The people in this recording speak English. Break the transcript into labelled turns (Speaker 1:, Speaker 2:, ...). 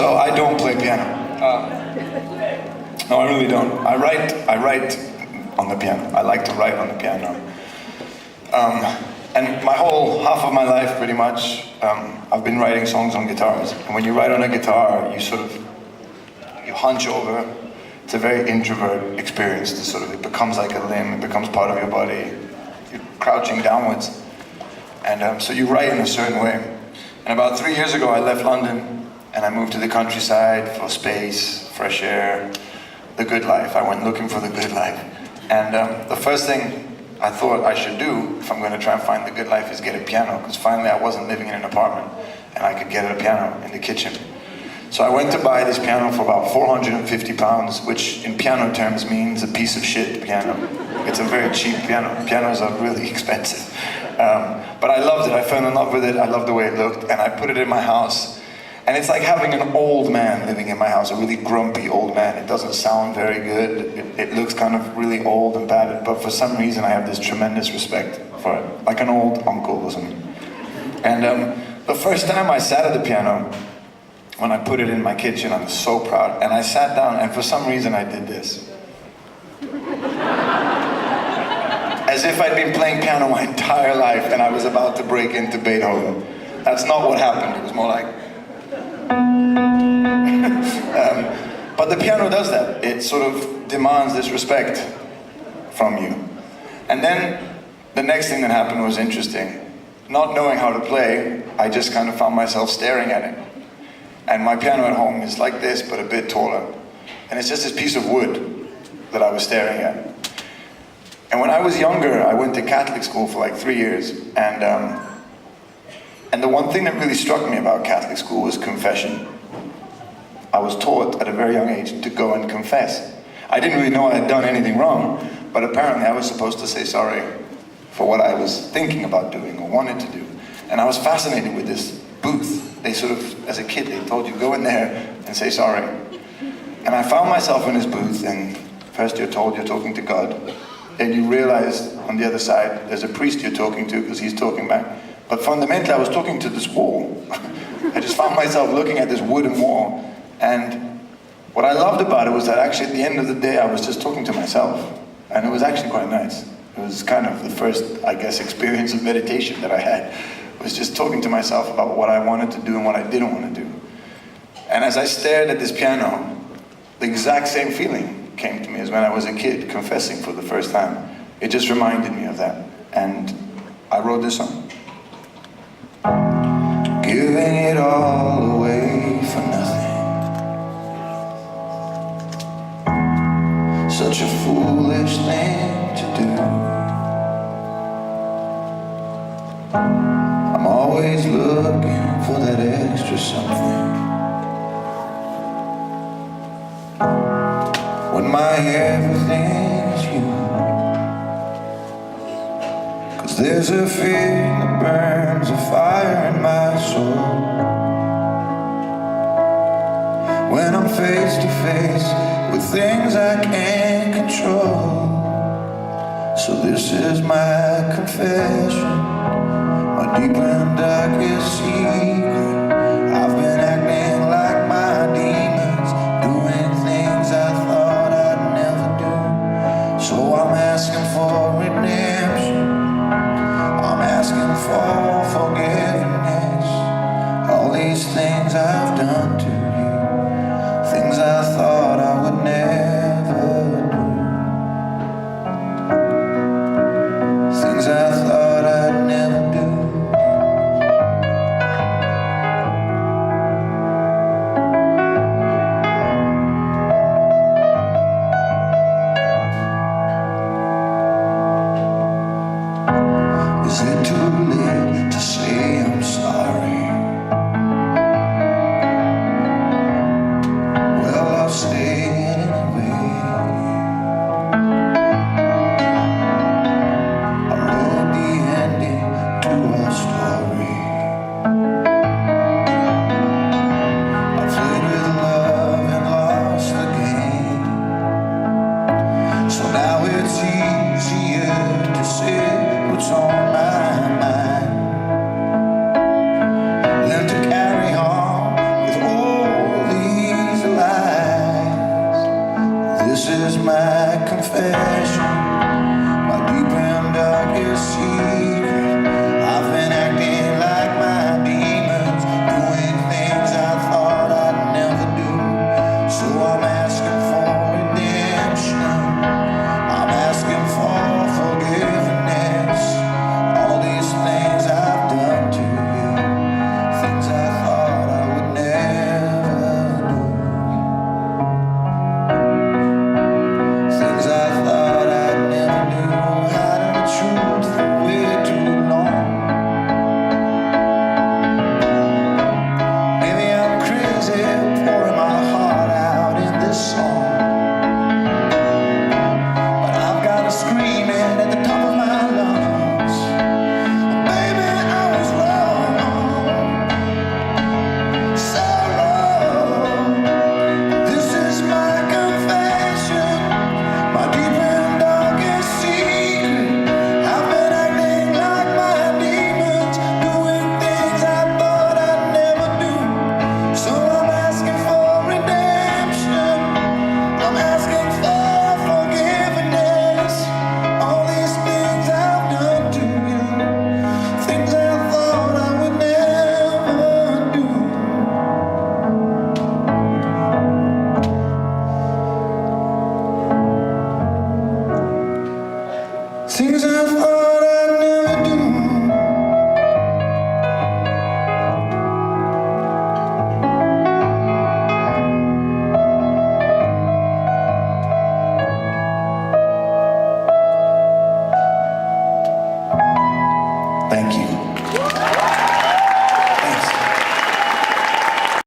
Speaker 1: So I don't play piano. No, I really don't. I write on the piano. I like to write on the piano. And my whole half of my life, pretty much, I've been writing songs on guitars. And when you write on a guitar, you hunch over. It's a very introvert experience. It becomes like a limb. It becomes part of your body. You're crouching downwards. And so you write in a certain way. And about 3 years ago, I left London and I moved to the countryside for space, fresh air, the good life. I went looking for the good life. And the first thing I thought I should do, if I'm going to try and find the good life, is get a piano, because finally I wasn't living in an apartment and I could get a piano in the kitchen. So I went to buy this piano for about 450 pounds, which in piano terms means a piece of shit piano. It's a very cheap piano. Pianos are really expensive. But I loved it. I fell in love with it. I loved the way it looked, and I put it in my house. And it's like having an old man living in my house, a really grumpy old man. It doesn't sound very good. It looks kind of really old and bad, but for some reason I have this tremendous respect for it, like an old uncle or something. And the first time I sat at the piano, when I put it in my kitchen, I was so proud. And I sat down, and for some reason I did this. As if I'd been playing piano my entire life and I was about to break into Beethoven. That's not what happened. It was more like... but the piano does that. It sort of demands this respect from you. And then the next thing that happened was interesting. Not knowing how to play, I just kind of found myself staring at it. And my piano at home is like this, but a bit taller. And it's just this piece of wood that I was staring at. And when I was younger, I went to Catholic school for like 3 years. And the one thing that really struck me about Catholic school was confession. I was taught at a very young age to go and confess. I didn't really know I had done anything wrong, but apparently I was supposed to say sorry for what I was thinking about doing or wanted to do. And I was fascinated with this booth. They sort of, as a kid, they told you, go in there and say sorry. And I found myself in this booth, and first you're told you're talking to God. Then you realize on the other side, there's a priest you're talking to because he's talking back. But fundamentally, I was talking to this wall. I just found myself looking at this wooden wall. And what I loved about it was that actually at the end of the day, I was just talking to myself. And it was actually quite nice. It was kind of the first, I guess, experience of meditation that I had. It was just talking to myself about what I wanted to do and what I didn't want to do. And as I stared at this piano, the exact same feeling came to me as when I was a kid confessing for the first time. It just reminded me of that. And I wrote this song. Giving it all away for nothing. Such a foolish thing to do. I'm always looking for that extra something. When my everything is you. 'Cause there's a fear that burns a fire in my soul. When I'm face to face with things I can't control. So this is my confession, my deep and darkest secret. I've been acting like my demons, doing things I thought I'd never do. So I'm asking for redemption, I'm asking for forgiveness. All these things I've done to